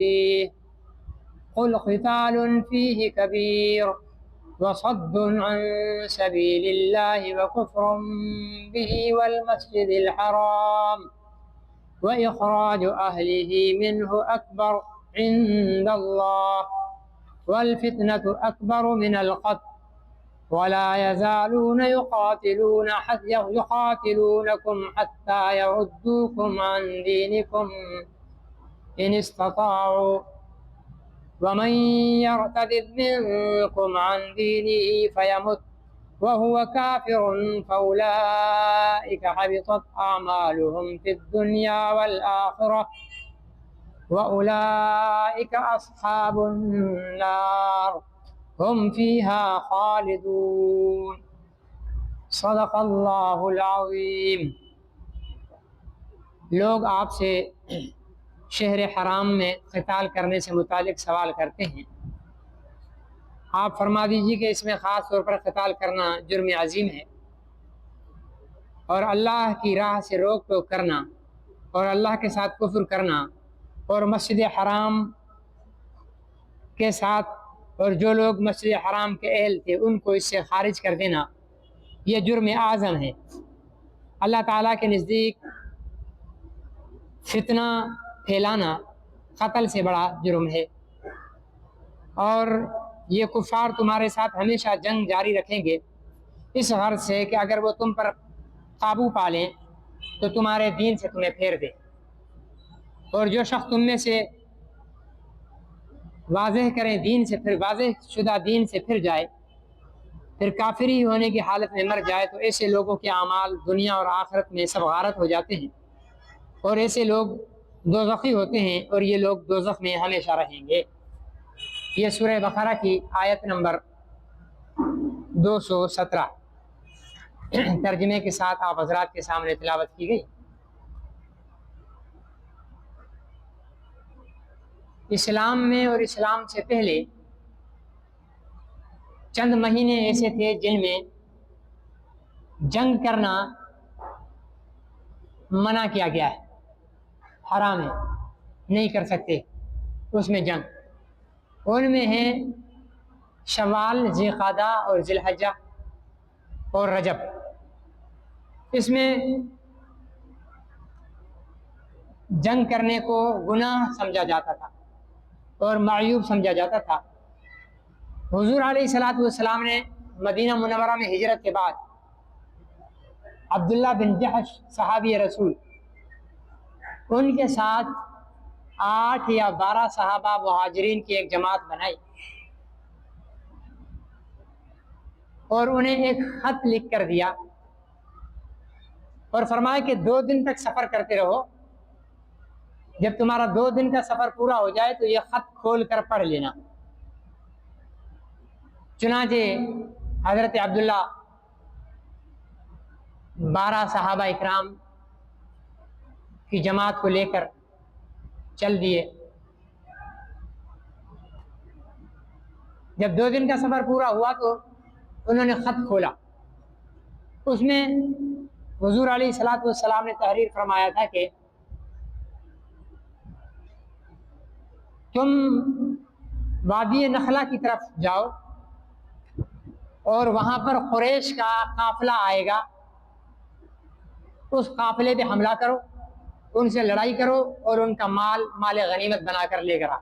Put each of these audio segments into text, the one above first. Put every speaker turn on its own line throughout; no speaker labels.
فيه قل قتال فيه كبير وصد عن سبيل الله وكفر به والمسجد الحرام وإخراج أهله منه أكبر عند الله والفتنة أكبر من القتل ولا يزالون يقاتلونكم حتى يردوكم عن دينكم إن استطاعوا ومن يرتد منكم عن دينه فيمت وهو كافر فأولئك حبطت أعمالهم في الدنيا والآخرة وأولئك أصحاب النار هم فيها خالدون صدق اللہ العظیم۔ لوگ آپ سے شہر حرام میں قتال کرنے سے متعلق سوال کرتے ہیں، آپ فرما دیجیے کہ اس میں خاص طور پر قتال کرنا جرم عظیم ہے، اور اللہ کی راہ سے روک ٹوک کرنا اور اللہ کے ساتھ کفر کرنا اور مسجد حرام کے ساتھ اور جو لوگ مسجد حرام کے اہل تھے ان کو اس سے خارج کر دینا، یہ جرم اعظم ہے۔ اللہ تعالیٰ کے نزدیک فتنہ پھیلانا قتل سے بڑا جرم ہے، اور یہ کفار تمہارے ساتھ ہمیشہ جنگ جاری رکھیں گے اس غرض سے کہ اگر وہ تم پر قابو پا لیں تو تمہارے دین سے تمہیں پھیر دے، اور جو شخص تم میں سے واضح کریں دین سے پھر واضح شدہ دین سے پھر جائے، پھر کافری ہونے کی حالت میں مر جائے، تو ایسے لوگوں کے اعمال دنیا اور آخرت میں سب غارت ہو جاتے ہیں، اور ایسے لوگ دوزخی ہوتے ہیں، اور یہ لوگ دوزخ میں ہمیشہ رہیں گے۔ یہ سورہ بقرہ کی آیت نمبر 217 ترجمے کے ساتھ آپ حضرات کے سامنے تلاوت کی گئی۔ اسلام میں اور اسلام سے پہلے چند مہینے ایسے تھے جن میں جنگ کرنا منع کیا گیا ہے، حرام ہے، نہیں کر سکتے اس میں جنگ۔ ان میں ہیں شوال، ذی قعدہ اور ذی الحجہ اور رجب۔ اس میں جنگ کرنے کو گناہ سمجھا جاتا تھا اور معیوب سمجھا جاتا تھا۔ حضور علیہ السلام نے مدینہ منورہ میں ہجرت کے بعد عبداللہ بن جحش صحابی رسول، ان کے ساتھ 8 یا 12 صحابہ مہاجرین کی ایک جماعت بنائی، اور انہیں ایک خط لکھ کر دیا اور فرمایا کہ 2 دن تک سفر کرتے رہو، جب تمہارا 2 دن کا سفر پورا ہو جائے تو یہ خط کھول کر پڑھ لینا۔ چنانچہ حضرت عبداللہ 12 صحابہ اکرام کی جماعت کو لے کر چل دیے۔ جب 2 دن کا سفر پورا ہوا تو انہوں نے خط کھولا، اس میں حضور علیہ السلام نے تحریر فرمایا تھا کہ تم وادی نخلہ کی طرف جاؤ، اور وہاں پر قریش کا قافلہ آئے گا، اس قافلے پہ حملہ کرو، ان سے لڑائی کرو، اور ان کا مال غنیمت بنا کر لے کر آ۔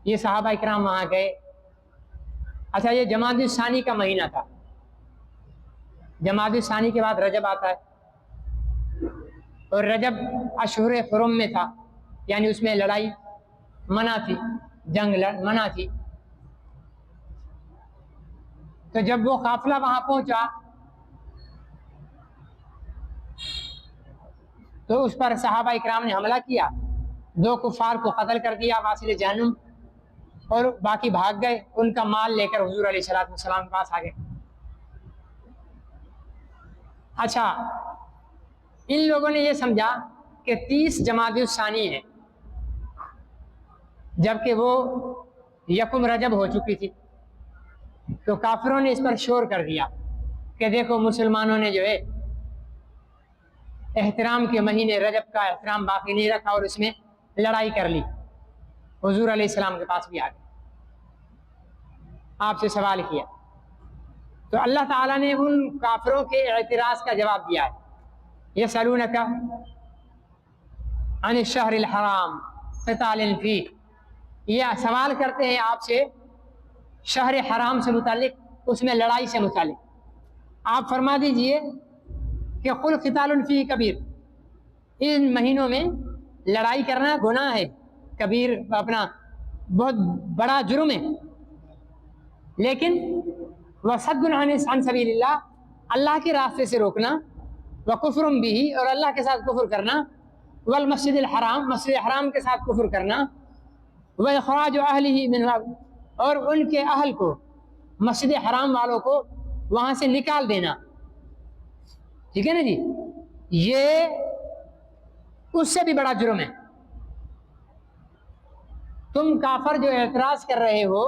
یہ صحابہ اکرام وہاں گئے۔ اچھا، یہ جمادی الثانی کا مہینہ تھا، جمادی الثانی کے بعد رجب آتا ہے، اور رجب اشہر حرم میں تھا، یعنی اس میں لڑائی منع تھی، جنگ منع تھی۔ تو جب وہ قافلہ وہاں پہنچا تو اس پر صحابہ اکرام نے حملہ کیا، 2 کفار کو قتل کر دیا واصل جہنم، اور باقی بھاگ گئے، ان کا مال لے کر حضور علیہ السلام کے پاس آ گئے۔ اچھا، ان لوگوں نے یہ سمجھا کہ 30 جمادی الثانی ہے، جبکہ وہ 1 رجب ہو چکی تھی، تو کافروں نے اس پر شور کر دیا کہ دیکھو مسلمانوں نے جو ہے احترام کے مہینے رجب کا احترام باقی نہیں رکھا اور اس میں لڑائی کر لی، حضور علیہ السلام کے پاس بھی آ گئے، آپ سے سوال کیا، تو اللہ تعالیٰ نے ان کافروں کے اعتراض کا جواب دیا ہے، یسألونک عن الشہر الحرام قتال فیہ، یہ سوال کرتے ہیں آپ سے شہر حرام سے متعلق، اس میں لڑائی سے متعلق، آپ فرما دیجئے کہ قل قتال فیہ کبیر، ان مہینوں میں لڑائی کرنا گناہ ہے، کبیر اپنا بہت بڑا جرم ہے، لیکن وصد عن سبیل اللہ، اللہ کے راستے سے روکنا، وکفر بہ، اور اللہ کے ساتھ کفر کرنا، والمسجد الحرام، مسجد حرام کے ساتھ کفر کرنا، واخراج اہلہ منہ، اور ان کے اہل کو، مسجد حرام والوں کو وہاں سے نکال دینا، ٹھیک ہے نا جی، یہ اس سے بھی بڑا جرم ہے۔ تم کافر جو اعتراض کر رہے ہو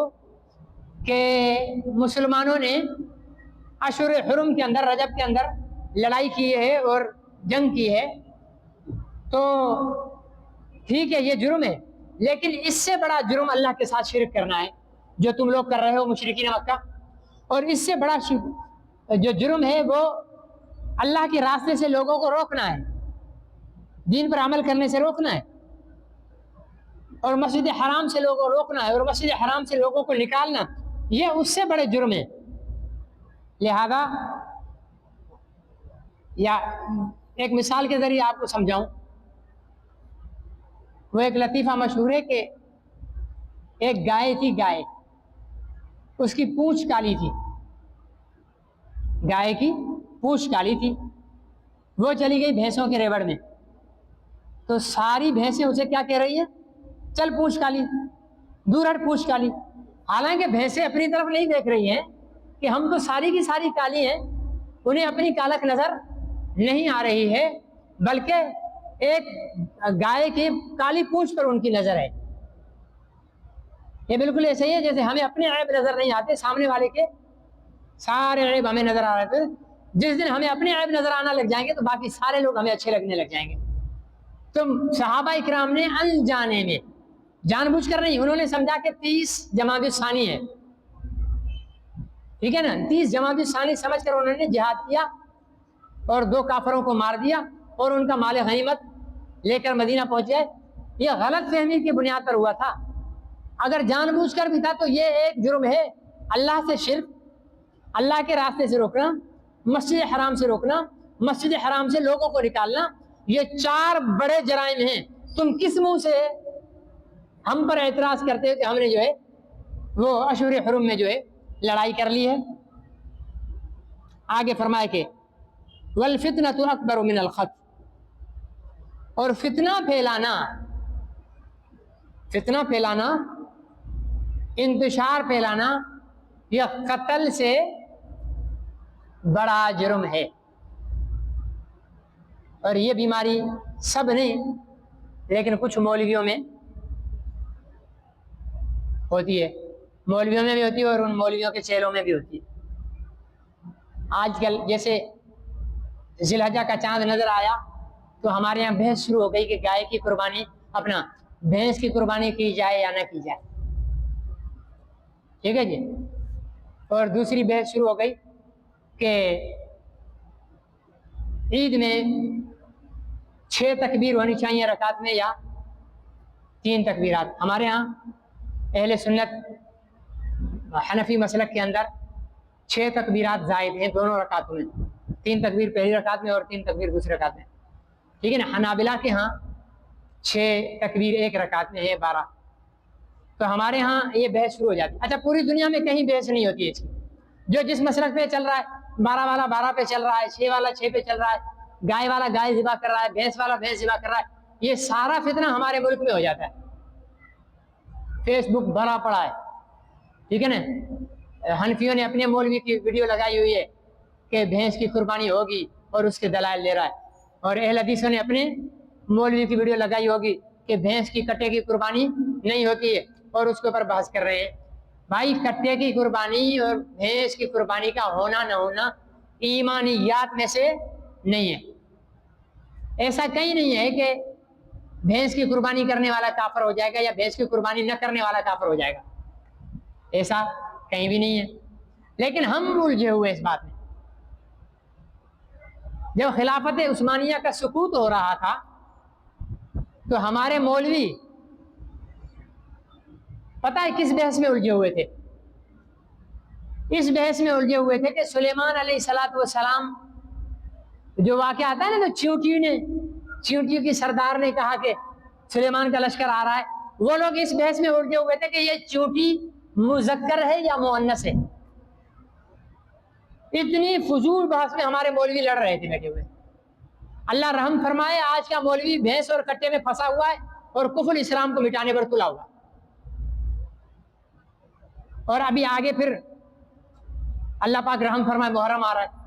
کہ مسلمانوں نے اشہر حرم کے اندر، رجب کے اندر لڑائی کی ہے اور جنگ کی ہے، تو ٹھیک ہے یہ جرم ہے، لیکن اس سے بڑا جرم اللہ کے ساتھ شرک کرنا ہے جو تم لوگ کر رہے ہو مشرکین مکہ، اور اس سے بڑا جو جرم ہے وہ اللہ کے راستے سے لوگوں کو روکنا ہے، دین پر عمل کرنے سے روکنا ہے، اور مسجد حرام سے لوگوں کو روکنا ہے، اور مسجد حرام سے لوگوں کو نکالنا، یہ اس سے بڑے جرم ہیں۔ لہذا یا ایک مثال کے ذریعے آپ کو سمجھاؤں، وہ ایک لطیفہ مشہور ہے کہ ایک گائے تھی، گائے، اس کی پونچھ کالی تھی، گائے کی پونچھ کالی تھی، وہ چلی گئی بھینسوں کے ریوڑ میں، تو ساری بھینسیں اسے کیا کہہ رہی ہیں؟ چل پونچھ کالی، دور ہٹ پونچھ کالی، حالانکہ بھینسیں اپنی طرف نہیں دیکھ رہی ہیں کہ ہم تو ساری کی ساری کالی ہیں، انہیں اپنی کالک نظر نہیں آ رہی ہے، بلکہ ایک گائے کی کالی پونچھ پر ان کی نظر ہے۔ یہ بالکل ایسے ہی ہے جیسے ہمیں اپنے عیب نظر نہیں آتے، سامنے والے کے سارے عیب ہمیں نظر آ رہے تھے، جس دن ہمیں اپنے عیب نظر آنا لگ جائیں گے تو باقی سارے لوگ ہمیں اچھے لگنے لگ جائیں گے۔ تو صحابہ اکرام نے انجانے میں، جان بوجھ کر نہیں، انہوں نے سمجھا کہ 30 جمادی الثانی ہے، ٹھیک ہے نا، 30 جمادی الثانی سمجھ کر انہوں نے جہاد کیا اور 2 کافروں کو مار دیا اور ان کا مال غنیمت لے کر مدینہ پہنچے۔ یہ غلط فہمی کی بنیاد پر ہوا تھا، اگر جان بوجھ کر بھی تھا تو یہ ایک جرم ہے، اللہ سے شرک، اللہ کے راستے سے روکنا، مسجد حرام سے روکنا، مسجد حرام سے لوگوں کو نکالنا، یہ 4 بڑے جرائم ہیں۔ تم کس منہ سے ہم پر اعتراض کرتے ہو کہ ہم نے جو ہے وہ اشہر حرم میں جو ہے لڑائی کر لی ہے؟ آگے فرمائے کہ والفتنة اکبر من القتل، اور فتنہ پھیلانا، انتشار پھیلانا، یہ قتل سے بڑا جرم ہے، اور یہ بیماری سب نہیں لیکن کچھ مولویوں میں ہوتی ہے، مولویوں میں بھی ہوتی ہے اور ان مولویوں کے چیلوں میں بھی ہوتی ہے۔ آج کل جیسے ذی الحجہ کا چاند نظر آیا تو ہمارے یہاں بحث شروع ہو گئی کہ گائے کی قربانی، اپنا بھینس کی قربانی کی جائے یا نہ کی جائے، ٹھیک ہے جی، اور دوسری بحث شروع ہو گئی کہ عید میں 6 تکبیر ہونی چاہیے رکعت میں یا 3 تکبیرات۔ ہمارے ہاں اہل سنت حنفی مسلک کے اندر 6 تکبیرات زائد ہیں دونوں رکعتوں میں، 3 تکبیر پہلی رکعت میں اور 3 تکبیر دوسری رکعت میں، ٹھیک ہے نا۔ حنابلہ کے ہاں 6 تکبیر ایک رکعت میں ہے 12، تو ہمارے ہاں یہ بحث شروع ہو جاتی ہے۔ اچھا پوری دنیا میں کہیں بحث نہیں ہوتی ہے اس کی، جو جس مسلک پہ چل رہا ہے، 12 والا 12 پہ چل رہا ہے، 6 والا 6 پہ چل رہا ہے، گائے والا گائے ذبح کر رہا ہے، بھینس والا بھینس ذبح کر رہا ہے، یہ سارا فتنہ ہمارے ملک میں ہو جاتا ہے، فیس بک بھرا پڑا ہے، ٹھیک ہے نا۔ حنفیوں نے اپنے مولوی کی ویڈیو لگائی ہوئی ہے کہ بھینس کی قربانی ہوگی اور اس کے دلائل دے رہا ہے، اور اہل حدیثوں نے اپنے مولوی کی ویڈیو لگائی ہوگی کہ بھینس کی کٹے کی قربانی نہیں ہوتی ہے اور اس کے اوپر بحث کر رہے ہیں۔ بھائی کٹے کی قربانی اور بھینس کی قربانی کا ہونا نہ ہونا ایمانیات میں سے نہیں ہے، ایسا کہیں نہیں ہے کہ بھینس کی قربانی کرنے والا کافر ہو جائے گا یا بھینس کی قربانی نہ کرنے والا کافر ہو جائے گا، ایسا کہیں بھی نہیں ہے. لیکن ہم الجھے ہوئے اس بات میں. جب خلافت عثمانیہ کا سقوط ہو رہا تھا تو ہمارے مولوی پتہ ہے کس بحث میں الجھے ہوئے تھے؟ اس بحث میں الجھے ہوئے تھے کہ سلیمان علیہ السلام جو واقعہ آتا ہے نا، تو چیونٹیوں کی سردار نے کہا کہ سلیمان کا لشکر آ رہا ہے، وہ لوگ اس بحث میں الجھے ہوئے تھے کہ یہ چونٹی مذکر ہے یا مؤنث ہے. اتنی فضول بحث میں ہمارے مولوی لڑ رہے تھے بیٹھے ہوئے. اللہ رحم فرمائے، آج کا مولوی بھینس اور کٹے میں پھنسا ہوا ہے اور کفر اسلام کو مٹانے پر تلا ہوا. اور ابھی آگے پھر اللہ پاک رحم فرمائے محرم آ رہا ہے،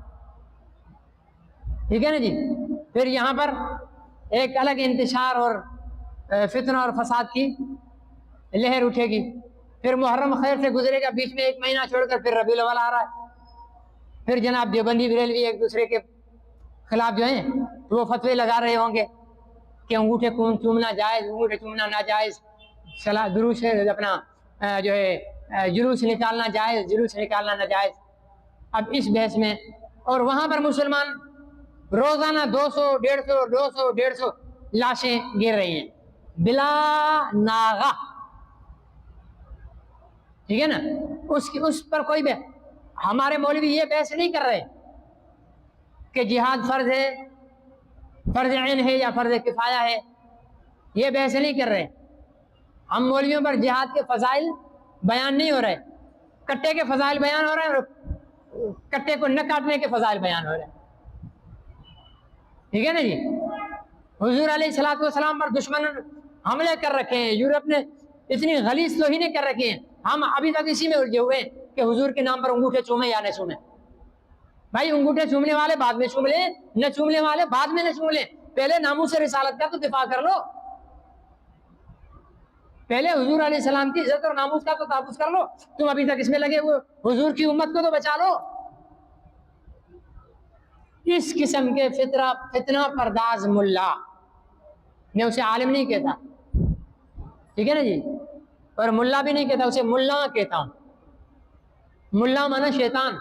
ٹھیک ہے نا جی. پھر یہاں پر ایک الگ انتشار اور فتنہ اور فساد کی لہر اٹھے گی. پھر محرم خیر سے گزرے گا، بیچ میں ایک مہینہ چھوڑ کر پھر ربیع الاول آ رہا ہے. پھر جناب دیوبندی بریلوی ایک دوسرے کے خلاف جو ہیں وہ فتوے لگا رہے ہوں گے کہ انگوٹھے چومنا جائز، انگوٹھے چومنا ناجائز، دروس اپنا جو ہے جلوس نکالنا جائز، جلوس نکالنا ناجائز. اب اس بحث میں، اور وہاں پر مسلمان روزانہ 200 لاشیں گر رہی ہیں بلا ناغہ، ٹھیک ہے نا. اس پر کوئی ہمارے مولوی یہ بحث نہیں کر رہے کہ جہاد فرض ہے، فرض عین ہے یا فرض کفایہ ہے، یہ بحث نہیں کر رہے. ہم مولویوں پر جہاد کے فضائل بیان نہیں ہو رہے، کٹے کے فضائل بیان ہو رہے ہیں اور کٹے کو نہ کاٹنے کے فضائل بیان ہو رہے ہیں، ٹھیک ہے نا جی. حضور علیہ السلام پر دشمن حملے کر رکھے ہیں، یورپ نے اتنی غلیظ توہینیں کر رکھی ہیں، ہم ابھی تک اسی میں الجھے ہوئے ہیں کہ حضور کے نام پر انگوٹھے چومیں یا نہ چومیں. بھائی انگوٹھے چومنے والے بعد میں چوم لیں، نہ چومنے والے بعد میں نہ چوم لیں، پہلے ناموس رسالت کا تو دفاع کر لو، پہلے حضور علیہ السلام کی عزت اور ناموس کا تو تحفظ کر لو. تم ابھی تک اس میں لگے ہوئے، حضور کی امت کو تو بچا لو. اس قسم کے فتنہ پرداز ملا، میں اسے عالم نہیں کہتا، ٹھیک ہے نا جی، اور ملا بھی نہیں کہتا، اسے ملا کہتا ہوں. ملا مانا شیطان،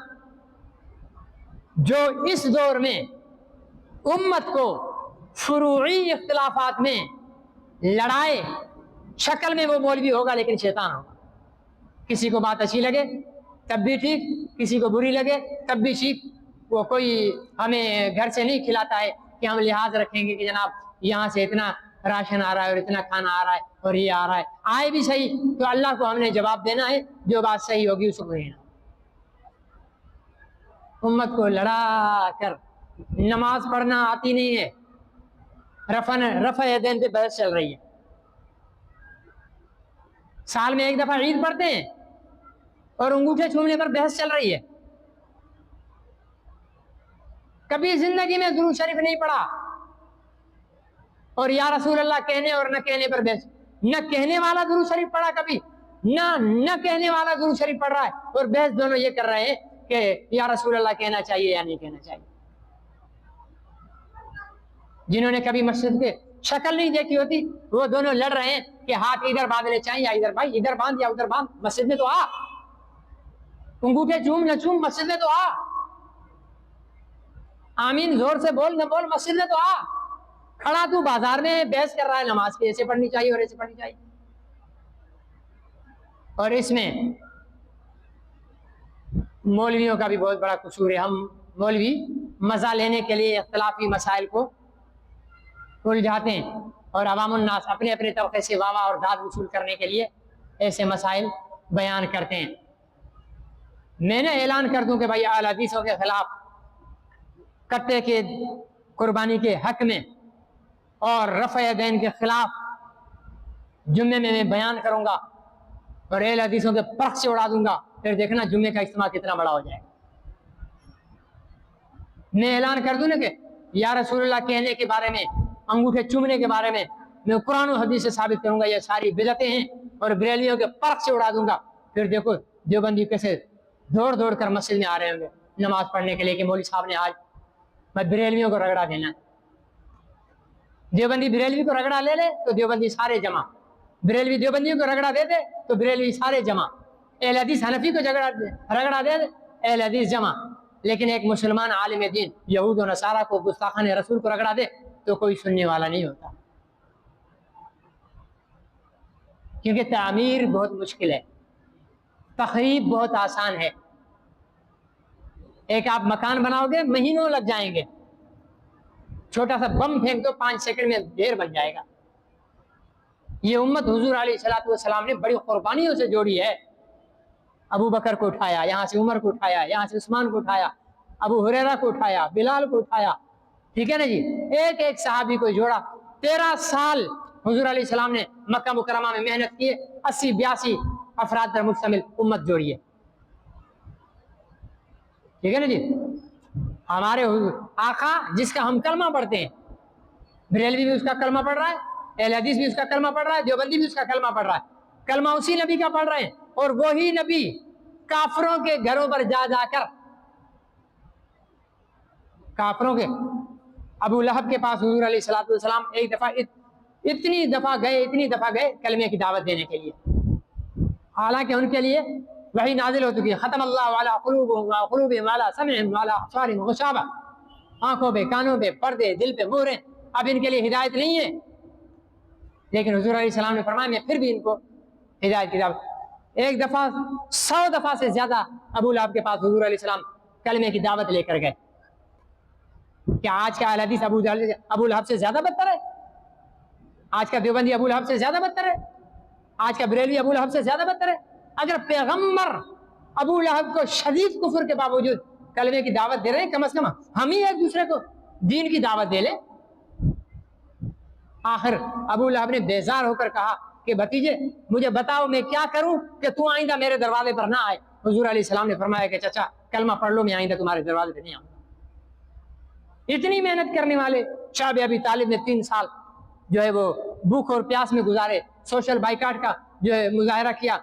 جو اس دور میں امت کو فروعی اختلافات میں لڑائے، شکل میں وہ مولوی ہوگا لیکن شیطان ہوگا. کسی کو بات اچھی لگے تب بھی ٹھیک، کسی کو بری لگے تب بھی ٹھیک. وہ کوئی ہمیں گھر سے نہیں کھلاتا ہے کہ ہم لحاظ رکھیں گے کہ جناب یہاں سے اتنا راشن آ رہا ہے اور اتنا کھانا آ رہا ہے اور یہ آ رہا ہے، آئے بھی صحیح تو اللہ کو ہم نے جواب دینا ہے، جو بات صحیح ہوگی اس کو کہنا. امت کو لڑا کر نماز پڑھنا آتی نہیں ہے، رفع یدین پہ بحث چل رہی ہے. سال میں ایک دفعہ عید پڑھتے ہیں اور انگوٹھے چھومنے پر بحث چل رہی ہے. کبھی زندگی میں درود شریف نہیں پڑھا اور یا رسول اللہ کہنے اور نہ کہنے پر بحث. نہ کہنے والا درود شریف پڑھا کبھی، نہ کہنے والا درود شریف پڑھ رہا ہے، اور بحث دونوں یہ کر رہے ہیں کہ یا رسول اللہ کہنا چاہیے یا نہیں کہنا چاہیے. جنہوں نے کبھی مسجد کے شکل نہیں دیکھی ہوتی وہ دونوں لڑ رہے ہیں کہ ہاتھ ادھر باندھنے چاہیے یا ادھر. بھائی ادھر باندھ یا ادھر باندھ، مسجد میں تو آ. انگوٹھے چوم نہ چوم، مسجد میں تو آ. آمین زور سے بول نہ بول، مسجد میں تو آ. کھڑا تو بازار میں بحث کر رہا ہے نماز کی ایسے پڑھنی چاہیے اور ایسے پڑھنی چاہیے. اور اس میں مولویوں کا بھی بہت بڑا قصور ہے. ہم مولوی مزہ لینے کے لیے اختلافی مسائل کو الجھاتے ہیں اور عوام الناس اپنے اپنے طبقے سے واہ اور داد وصول کرنے کے لیے ایسے مسائل بیان کرتے ہیں. میں نے اعلان کر دوں کہ بھائی اہل حدیثوں کے خلاف کٹے کے قربانی کے حق میں اور رفع یدین کے خلاف جمعے میں بیان کروں گا اور اہل حدیثوں کے پرخ سے اڑا دوں گا. پھر دیکھنا جمعے کا اجتماع کتنا بڑا ہو جائے گا. میں اعلان کر دوں نا کہ یا رسول اللہ کہنے کے بارے میں، انگوٹھے چومنے کے بارے میں قرآن و حدیث سے ثابت کروں گا یہ ساری بدعتیں ہیں اور بریلیوں کے پرخ سے اڑا دوں گا. پھر دیکھو دیوبندی کیسے دوڑ دوڑ کر مسجد میں آ رہے ہوں گے نماز پڑھنے کے لیے کہ مولوی صاحب نے آج بریلیوں کو رگڑا دینا. دیوبندی بریلوی کو رگڑا لے لے تو دیوبندی سارے جمع، بریلوی دیوبندیوں کو رگڑا دے دے تو بریلوی سارے جمع، اہل حدیث حنفی کو رگڑا دے دے اہل حدیث جمع، لیکن ایک مسلمان عالم دین یہود و نصارہ کو گستاخان رسول کو رگڑا دے تو کوئی سننے والا نہیں ہوتا، کیونکہ تعمیر بہت مشکل ہے، تخریب بہت آسان ہے۔ ایک آپ مکان بناؤ گے مہینوں لگ جائیں گے، چھوٹا سا بم پھینک دو 5 سیکنڈ میں ڈھیر بن جائے گا۔ یہ امت حضور علیہ الصلوۃ والسلام نے بڑی قربانیوں سے جوڑی ہے، ابو بکر کو اٹھایا، یہاں سے عمر کو اٹھایا، یہاں سے عثمان کو اٹھایا، ابو ہریرہ کو اٹھایا، بلال کو اٹھایا، ٹھیک ہے نا جی، ایک ایک صحابی کو جوڑا۔ 13 سال حضور علیہ السلام نے مکہ مکرمہ میں محنت کیے، 80-82 افراد پر مشتمل امت جوڑی ہے، ٹھیک ہے نا جی۔ ہمارے آقا جس کا ہم کلمہ پڑھتے ہیں، بریلوی بھی اس کا کلمہ پڑھ رہا ہے، اہل حدیث بھی اس کا کلمہ پڑھ رہا ہے، دیوبندی بھی اس کا کلمہ پڑھ رہا ہے، کلمہ اسی نبی کا پڑھ رہے ہیں، اور وہی نبی کافروں کے گھروں پر جا جا کر، کافروں کے ابو لہب کے پاس حضور علیہ الصلوۃ والسلام ایک دفعہ اتنی دفعہ گئے کلمے کی دعوت دینے کے لیے، حالانکہ ان کے لیے وحی نازل ہو چکی ہے، ختم اللہ علی قلوبہم وقلوبہم علی سمعہم وعلی ابصارہم غشاوہ، آنکھوں پہ کانوں پہ پردے، دل پہ مہریں، اب ان کے لیے ہدایت نہیں ہے، لیکن حضور علیہ السلام نے فرمایا میں پھر بھی ان کو ہدایت کی دعوت۔ ایک دفعہ 100 دفعہ سے زیادہ ابو لہب کے پاس حضور علیہ السلام کلمے کی دعوت لے کر گئے۔ کیا آج کا اہل حدیث ابو لہب سے زیادہ بدتر ہے؟ آج کا دیوبندی ابو لہب سے زیادہ بدتر ہے؟ آج کا بریلوی ابو لہب سے زیادہ بدتر ہے؟ اگر پیغمبر ابو لہب کو شدید کفر کے باوجود کلمے کی دعوت دے رہے ہیں، کم از کم ہم ہی ایک دوسرے کو دین کی دعوت دے لیں۔ آخر ابو لہب نے بیزار ہو کر کہا کہ بھتیجے مجھے بتاؤ میں کیا کروں کہ تو آئندہ میرے دروازے پر نہ آئے۔ حضور علیہ السلام نے فرمایا کہ چچا کلمہ پڑھ لو، میں آئندہ تمہارے دروازے پہ نہیں آؤں گا۔ اتنی محنت کرنے والے شعب ابی طالب نے 3 سال جو ہے وہ بھوک اور پیاس میں گزارے، سوشل بائیکاٹ کا جو ہے مظاہرہ کیا،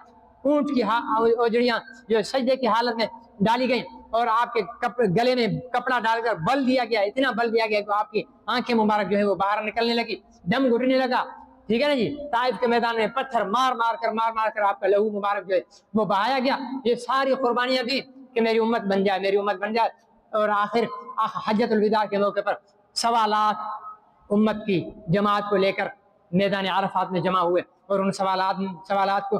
اونٹ کی اوجڑیاں جو سجدے کی حالت میں ڈالی گئیں، اور آپ کے گلے میں کپڑا ڈال کر بل دیا گیا، اتنا بل دیا گیا کہ آپ کی آنکھیں مبارک جو ہے وہ باہر نکلنے لگی، دم گھٹنے لگا، ٹھیک ہے نا جی۔ طائف کے میدان میں پتھر مار مار کر آپ کا لہو مبارک جو ہے وہ بہایا گیا۔ یہ ساری قربانیاں دی کہ میری امت بن جائے، میری امت بن جائے، اور آخر حجۃ الوداع کے موقع پر 1.25 لاکھ امت کی جماعت کو لے کر میدان عرفات میں جمع ہوئے، اور ان سوالات کو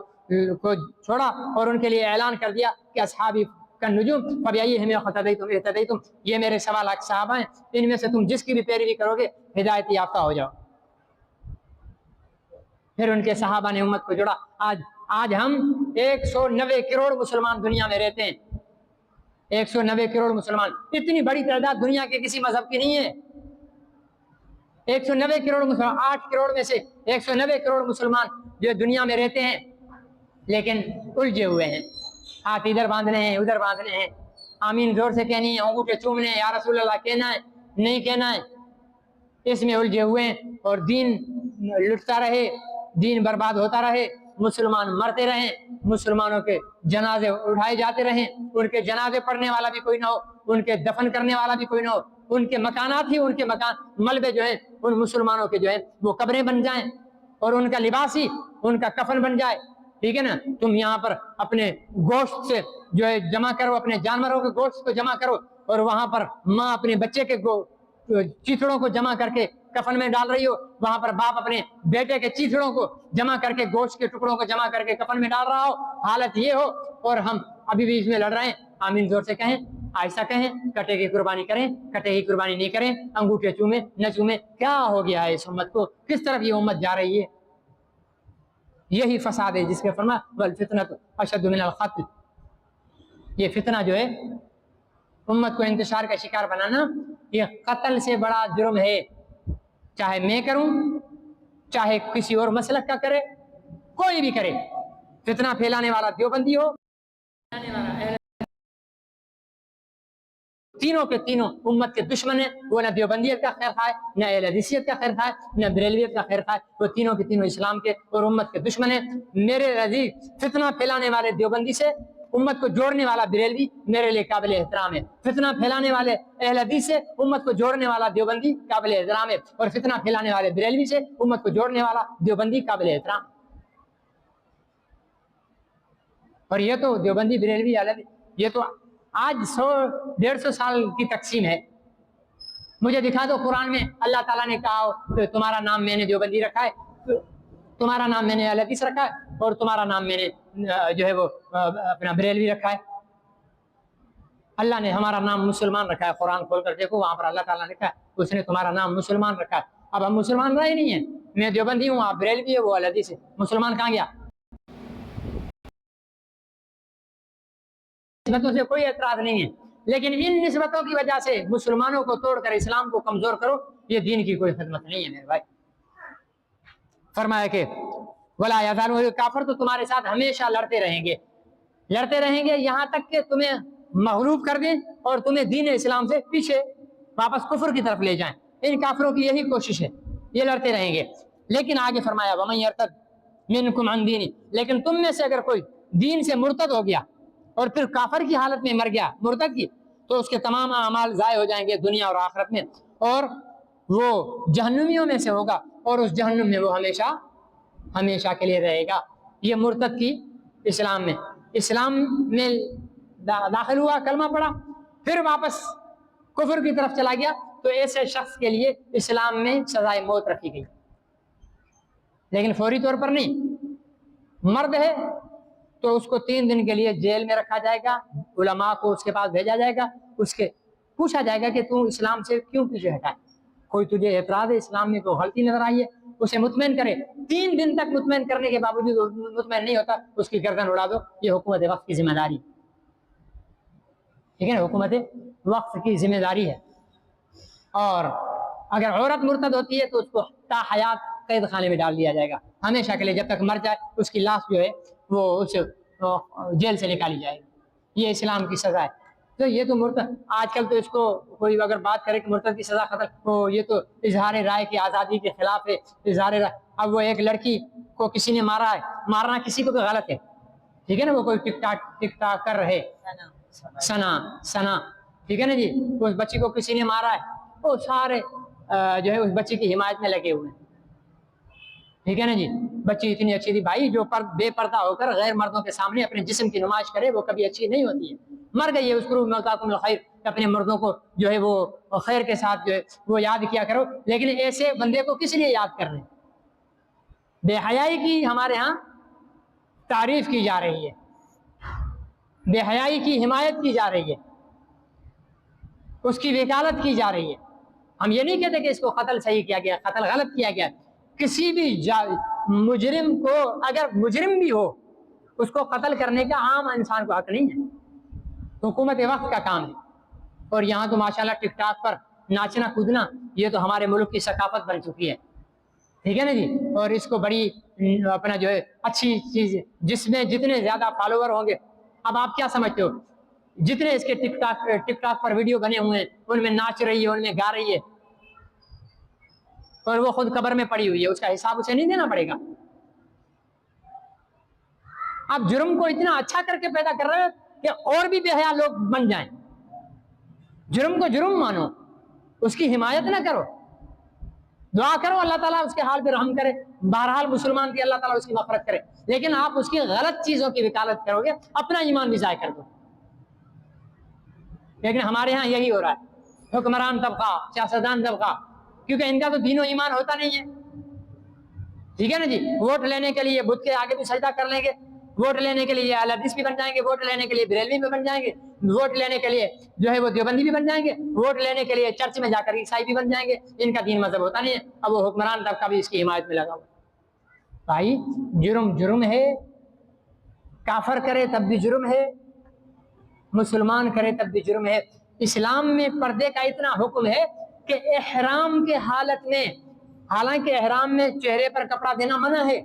چھوڑا اور ان کے لیے اعلان کر دیا کہ اصحابی النجوم فبأیہم اقتدیتم اہتدیتم، یہ میرے 1.25 لاکھ صحابہ ہیں، ان میں سے تم جس کی بھی پیروی کرو گے ہدایت یافتہ ہو جاؤ۔ پھر ان کے صحابہ نے امت کو جوڑا۔ آج ہم 190 کروڑ مسلمان دنیا میں رہتے ہیں، 190 کروڑ مسلمان، اتنی بڑی تعداد دنیا کے کسی مذہب کی نہیں ہے۔ 190 کروڑ مسلمان، 8 کروڑ میں سے 190 کروڑ مسلمان جو دنیا میں رہتے ہیں، لیکن الجھے ہوئے ہیں، ہاتھ ادھر باندھنے ہیں ادھر باندھنے ہیں، آمین زور سے کہنی ہے، انگوٹھے چومنے ہیں، یا رسول اللہ کہنا ہے نہیں کہنا ہے، اس میں الجھے ہوئے ہیں، اور دین لٹتا رہے، دین برباد ہوتا رہے، مسلمان مرتے رہیں، مسلمانوں کے جنازے اٹھائے جاتے رہیں، ان کے جنازے پڑھنے والا بھی کوئی نہ ہو، ان کے دفن کرنے والا بھی کوئی نہ ہو، ان کے مکانات ہی ان کے ملبے جو ہیں ان مسلمانوں کے جو ہیں وہ قبریں بن جائیں، اور ان کا لباس ہی ان کا کفن بن جائے، ٹھیک ہے نا۔ تم یہاں پر اپنے گوشت سے جو ہے جمع کرو، اپنے جانوروں کے گوشت کو جمع کرو، اور وہاں پر ماں اپنے بچے کے چیتڑوں کو جمع کر کے کفن میں ڈال رہی ہو، وہاں پر باپ اپنے بیٹے کے چیتڑوں کو جمع کر کے، گوشت کے ٹکڑوں کو جمع کر کے کفن میں ڈال رہا ہو، حالت یہ ہو، اور ہم ابھی بھی اس میں لڑ رہے ہیں۔ آمین زور سے کہیں، آہستہ کہیں، کٹے کی قربانی کریں، کٹے کی قربانی نہیں کریں، انگوٹھے چومیں نہ چومیں، کیا ہو گیا ہے اس امت کو؟ کس طرف یہ امت جا رہی ہے؟ یہی فساد ہے جس کے فرما والفتنۃ اشد من القتل، یہ فتنہ جو ہے امت کو انتشار کا شکار بنانا، یہ قتل سے بڑا جرم ہے، چاہے میں کروں، چاہے کسی اور مسلک کا کرے، کوئی بھی کرے، فتنہ پھیلانے والا دیوبندی ہو، تینوں کے تینوں امت کے دشمن ہیں، وہ نہ دیوبندیت کا خیر خواہ، نہ اہل حدیثیت کا خیر خواہ، نہ بریلویت کا خیر خواہ، وہ تینوں کے تینوں اسلام کے اور امت کے دشمن ہیں۔ میرے عزیز، فتنہ پھیلانے والے دیوبندی سے امت کو جوڑنے والا بریلوی میرے لیے قابل احترام ہے، فتنہ پھیلانے والے اہل حدیث سے امت کو جوڑنے والا دیوبندی قابل احترام ہے، اور فتنہ پھیلانے والے بریلوی سے امت کو جوڑنے والا دیوبندی قابل احترام۔ اور یہ تو دیوبندی بریلوی الگ، یہ تو آج 100-150 سال کی تقسیم ہے۔ مجھے دکھا دو قرآن میں اللہ تعالیٰ نے کہا ہو تمہارا نام میں نے دیوبندی رکھا ہے، تمہارا نام میں نے اہل حدیث رکھا ہے، اور تمہارا نام میں نے جو ہے وہ اپنا بریلوی رکھا ہے۔ اللہ نے ہمارا نام مسلمان رکھا ہے، قرآن کھول کر دیکھو وہاں پر اللہ تعالیٰ نے کہا اس نے تمہارا نام مسلمان رکھا ہے۔ اب ہم مسلمان رہے نہیں ہیں، میں دیوبندی ہوں، آپ بریلوی ہے، وہ اہل حدیث ہے، مسلمان کہاں گیا؟ نسبتوں سے کوئی اعتراض نہیں ہے، لیکن ان نسبتوں کی وجہ سے مسلمانوں کو توڑ کر اسلام کو کمزور کرو، یہ دین کی کوئی خدمت نہیں ہے میرے بھائی۔ فرمایا کہ ولا یزالون، کافر تو تمہارے ساتھ ہمیشہ لڑتے رہیں گے یہاں تک کہ تمہیں مغلوب کر دیں اور تمہیں دین اسلام سے پیچھے واپس کفر کی طرف لے جائیں۔ ان کافروں کی یہی کوشش ہے، یہ لڑتے رہیں گے۔ لیکن آگے فرمایا ومن یرتد منکم عن دینہ، لیکن تم میں سے اگر کوئی دین سے مرتد ہو گیا اور پھر کافر کی حالت میں مر گیا، مرتد کی، تو اس کے تمام اعمال ضائع ہو جائیں گے دنیا اور آخرت میں، اور وہ جہنمیوں میں سے ہوگا، اور اس جہنم میں وہ ہمیشہ کے لیے رہے گا۔ یہ مرتد کی اسلام میں داخل ہوا، کلمہ پڑھا، پھر واپس کفر کی طرف چلا گیا، تو ایسے شخص کے لیے اسلام میں سزائے موت رکھی گئی، لیکن فوری طور پر نہیں۔ مرد ہے تو اس کو 3 دن کے لیے جیل میں رکھا جائے گا، علماء کو اس کے پاس بھیجا جائے گا، اس کے پوچھا جائے گا کہ تو اسلام سے کیوں پیچھے ہٹا ہے، کوئی تجھے اعتراض ہے، اسلام میں کوئی غلطی نظر آئی ہے، اسے مطمئن کرے۔ 3 دن تک مطمئن کرنے کے باوجود مطمئن نہیں ہوتا، اس کی گردن اڑا دو۔ یہ حکومت وقت کی ذمہ داری، ٹھیک ہے نا، حکومت وقت کی ذمہ داری ہے۔ اور اگر عورت مرتد ہوتی ہے تو اس کو تا حیات قید خانے میں ڈال دیا جائے گا، ہمیشہ کے لیے، جب تک مر جائے اس کی لاش جو ہے وہ اس جیل سے نکالی جائے گی۔ یہ اسلام کی سزا ہے۔ تو یہ تو مرتد، آج کل تو اس کو کوئی اگر بات کرے کہ مرتد کی سزا ختم، یہ تو اظہار رائے کی آزادی کے خلاف ہے، اظہار رائے۔ اب وہ ایک لڑکی کو کسی نے مارا ہے، مارنا کسی کو بھی غلط ہے، ٹھیک ہے نا، وہ کوئی ٹک ٹاک کر رہے سنا، ٹھیک ہے نا جی، اس بچی کو کسی نے مارا ہے، وہ سارے جو ہے اس بچی کی حمایت میں لگے ہوئے ہیں، ٹھیک ہے نا جی۔ بچی اتنی اچھی تھی بھائی، جو بے پردہ ہو کر غیر مردوں کے سامنے اپنے جسم کی نمائش کرے وہ کبھی اچھی نہیں ہوتی ہے، مر گئی ہے۔ اذکروا موتاکم الخیر، اپنے مردوں کو جو ہے وہ خیر کے ساتھ جو ہے وہ یاد کیا کرو، لیکن ایسے بندے کو کس لیے یاد کر رہے ہیں؟ بے حیائی کی ہمارے ہاں تعریف کی جا رہی ہے، بے حیائی کی حمایت کی جا رہی ہے، اس کی وکالت کی جا رہی ہے۔ ہم یہ نہیں کہتے کہ اس کو قتل صحیح کیا گیا، قتل غلط کیا گیا۔ کسی بھی مجرم کو، اگر مجرم بھی ہو، اس کو قتل کرنے کا عام انسان کو حق نہیں ہے، حکومت وقت کا کام ہے۔ اور یہاں تو ماشاءاللہ ٹک ٹاک پر ناچنا کودنا یہ تو ہمارے ملک کی ثقافت بن چکی ہے، ٹھیک ہے نا جی۔ اور اس کو بڑی اپنا جو ہے اچھی چیز، جس میں جتنے زیادہ فالوور ہوں گے، اب آپ کیا سمجھتے ہو، جتنے اس کے ٹک ٹاک پر ویڈیو بنے ہوئے ہیں، ان میں ناچ رہی ہے، ان میں گا رہی ہے، اور وہ خود قبر میں پڑی ہوئی ہے، اس کا حساب اسے نہیں دینا پڑے گا؟ آپ جرم کو اتنا اچھا کر کے پیدا کر رہے ہو کہ اور بھی بے حیا لوگ بن جائیں۔ جرم کو جرم مانو، اس کی حمایت نہ کرو، دعا کرو اللہ تعالیٰ اس کے حال پہ رحم کرے، بہرحال مسلمان کی اللہ تعالیٰ اس کی مغفرت کرے، لیکن آپ اس کی غلط چیزوں کی وکالت کرو گے، اپنا ایمان بھی ضائع کر دو۔ لیکن ہمارے ہاں یہی ہو رہا ہے، حکمران طبقہ، سیاستدان طبقہ، کیونکہ ان کا تو دین و ایمان ہوتا نہیں ہے، ٹھیک ہے نا جی۔ ووٹ لینے کے لیے بت کے آگے بھی سجدہ کر لیں گے، ووٹ لینے کے لیے اہل حدیث بھی بن جائیں گے، ووٹ لینے کے لیے بریلوی بھی بن جائیں گے، ووٹ لینے کے لیے جو ہے وہ دیوبندی بھی بن جائیں گے، ووٹ لینے کے لیے چرچ میں جا کر عیسائی بھی بن جائیں گے۔ ان کا دین مذہب ہوتا نہیں ہے، اب وہ حکمران طبقہ بھی اس کی حمایت میں لگا ہوا۔ بھائی جرم جرم ہے، کافر کرے تب بھی جرم ہے، مسلمان کرے تب بھی جرم ہے۔ اسلام میں پردے کا اتنا حکم ہے کہ احرام کے حالت میں، حالانکہ احرام میں چہرے پر کپڑا دینا منع ہے،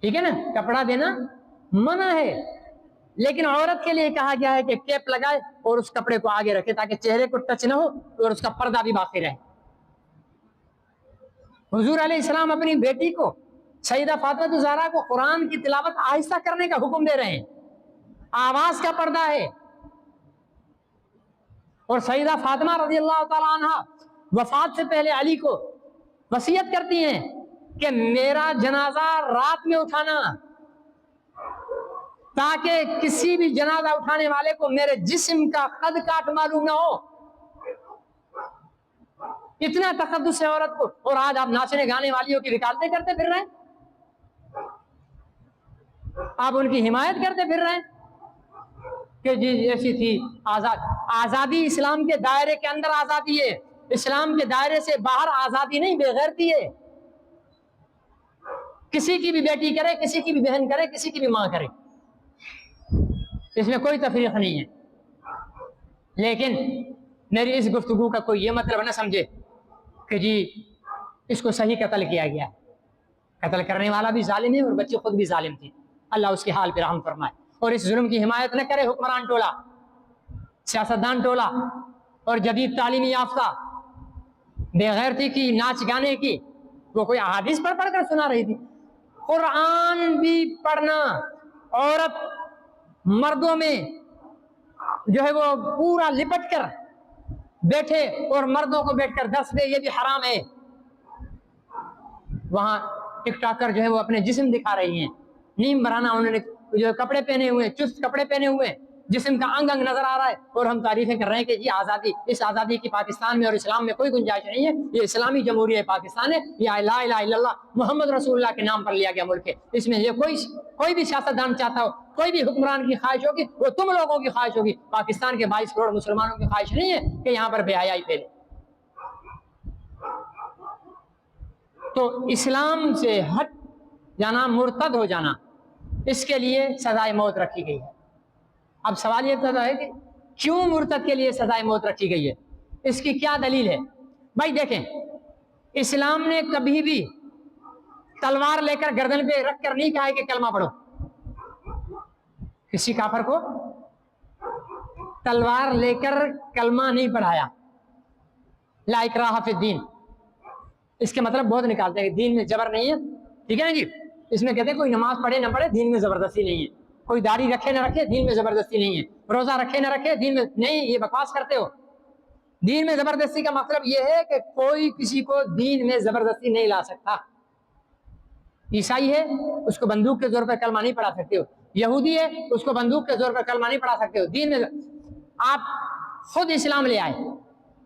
ٹھیک ہے نا، کپڑا دینا منع ہے، لیکن عورت کے لیے کہا گیا ہے کہ کیپ لگائے اور اس کپڑے کو آگے رکھے تاکہ چہرے کو ٹچ نہ ہو اور اس کا پردہ بھی باقی رہے۔ حضور علیہ السلام اپنی بیٹی کو سیدہ فاطمہ الزہرا کو قرآن کی تلاوت آہستہ کرنے کا حکم دے رہے ہیں، آواز کا پردہ ہے. اور سیدہ فاطمہ رضی اللہ تعالیٰ عنہ وفات سے پہلے علی کو وصیت کرتی ہیں کہ میرا جنازہ رات میں اٹھانا، تاکہ کسی بھی جنازہ اٹھانے والے کو میرے جسم کا قد کاٹ معلوم نہ ہو. اتنا تقدس ہے عورت کو، اور آج آپ ناچنے گانے والیوں کی وکالتیں کرتے پھر رہے ہیں، آپ ان کی حمایت کرتے پھر رہے ہیں کہ جی ایسی تھی آزادی اسلام کے دائرے کے اندر آزادی ہے، اسلام کے دائرے سے باہر آزادی نہیں، بے غیرتی ہے. کسی کی بھی بیٹی کرے، کسی کی بھی بہن کرے، کسی کی بھی ماں کرے، اس میں کوئی تفریق نہیں ہے. لیکن میری اس گفتگو کا کوئی یہ مطلب نہ سمجھے کہ جی اس کو صحیح قتل کیا گیا. قتل کرنے والا بھی ظالم ہے اور بچی خود بھی ظالم تھی. اللہ اس کے حال پہ رحم فرمائے اور اس ظلم کی حمایت نہ کرے حکمران ٹولہ، سیاستدان ٹولہ اور جدید تعلیمی یافتہ بے غیرتی کی، ناچ گانے کی. وہ کوئی احادیث پڑھ کر سنا رہی تھی. قرآن بھی پڑھنا، عورت مردوں میں جو ہے وہ پورا لپٹ کر بیٹھے اور مردوں کو بیٹھ کر درس دے، یہ بھی حرام ہے. وہاں ٹک ٹاکر جو ہے وہ اپنے جسم دکھا رہی ہیں، نیم برانہ انہوں نے جو کپڑے پہنے ہوئے، چست کپڑے پہنے ہوئے، جسم کا انگ انگ نظر آ رہا ہے، اور ہم تعریفیں کر رہے ہیں کہ جی آزادی، اس آزادی کی پاکستان میں اور اسلام میں کوئی گنجائش نہیں ہے. یہ اسلامی جمہوریہ پاکستان ہے، یہ لا الہ الا اللہ محمد رسول اللہ کے نام پر لیا گیا ملک ہے. اس میں یہ کوئی بھی سیاستدان چاہتا ہو، کوئی بھی حکمران کی خواہش ہوگی وہ تم لوگوں کی خواہش ہوگی. پاکستان کے 22 کروڑ مسلمانوں کی خواہش نہیں ہے کہ یہاں پر بے حیائی پھیلے. تو اسلام سے ہٹ جانا، مرتد ہو جانا، اس کے لیے سزائے موت رکھی گئی ہے. اب سوال یہ پیدا ہے کہ کیوں مرتد کے لیے سزائے موت رکھی گئی ہے؟ اس کی کیا دلیل ہے؟ بھائی دیکھیں، اسلام نے کبھی بھی تلوار لے کر گردن پہ رکھ کر نہیں کہا ہے کہ کلمہ پڑھو. کسی کافر کو تلوار لے کر کلمہ نہیں پڑھایا. لا اکراہ فی الدین، اس کے مطلب بہت نکالتے ہیں کہ دین میں جبر نہیں ہے. ٹھیک ہے نا جی؟ اس میں کہتے ہیں کوئی نماز پڑھے نہ پڑھے دین میں زبردستی نہیں ہے، کوئی داڑھی رکھے نہ رکھے دین میں زبردستی نہیں ہے، روزہ رکھے نہ رکھے دین میں نہیں. یہ بکواس کرتے ہو. دین میں زبردستی کا مطلب یہ ہے کہ کوئی کسی کو دین میں زبردستی نہیں لا سکتا. عیسائی ہے، اس کو بندوق کے زور پر کلمہ نہیں پڑھا سکتے ہو. یہودی ہے، اس کو بندوق کے زور پر کلمہ نہیں پڑھا سکتے ہو. دین میں آپ خود اسلام لے آئے،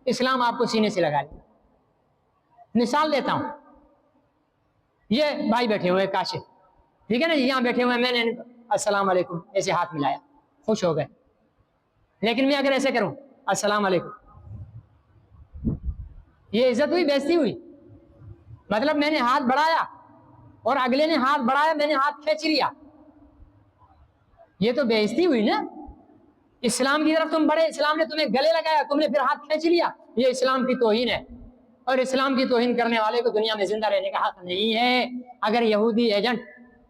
اسلام آپ کو سینے سے لگا لیا. مثال دیتا ہوں، یہ بھائی بیٹھے ہوئے کاشف، ٹھیک ہے نا، یہاں بیٹھے ہوئے، میں نے السلام علیکم ایسے ہاتھ ملایا، خوش ہو گئے. لیکن میں اگر ایسے کروں السلام علیکم، یہ عزت ہوئی، بےزتی ہوئی. مطلب میں نے ہاتھ بڑھایا اور اگلے نے ہاتھ بڑھایا، میں نے ہاتھ کھینچ لیا، یہ تو بےزتی ہوئی نا. اسلام کی طرف تم بڑھے، اسلام نے تمہیں گلے لگایا، تم نے پھر ہاتھ کھینچ لیا. یہ اسلام کی توہین ہے، اور اسلام کی توہین کرنے والے کو دنیا میں زندہ رہنے کا حق نہیں ہے. اگر یہودی ایجنٹ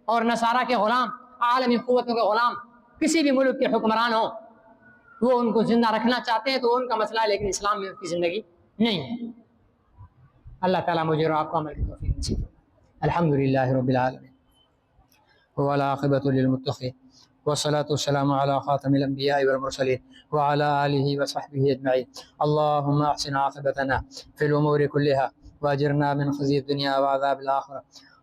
اور نصارہ کے غلام، عالمی قوتوں کے غلام کسی بھی ملک کے حکمران ہوں، وہ ان کو زندہ رکھنا چاہتے ہیں تو ان کا مسئلہ ہے، لیکن اسلام میں ان کی زندگی نہیں ہے. اللہ تعالیٰ مجھے اور آپ کو عمل کی توفیق نصیب فرمائے. الحمدللہ رب العالمین والعاقبۃ للمتقین والصلاة والسلام على خاتم الأنبياء والمرسلين وعلى آله وصحبه أجمعين. اللهم أحسن عاقبتنا في الأمور كلها وأجرنا من خزي الدنيا وعذاب الآخرة.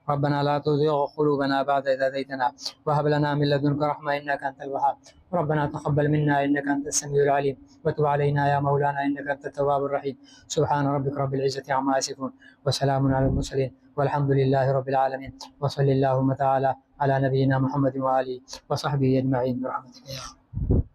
ربنا لا تزغ قلوبنا بعد إذ هديتنا وهب لنا من لدنك رحمة إنك أنت الوهاب. ربنا تقبل منا إنك أنت السميع العليم وتب علينا يا مولانا إنك أنت التواب الرحيم. سبحان ربك رب العزة عما يصفون وسلام على المرسلين والحمد لله رب العالمين. وصلى اللهم تعالى على نبينا محمد وآله وصحبه أجمعين برحمتك يا رب.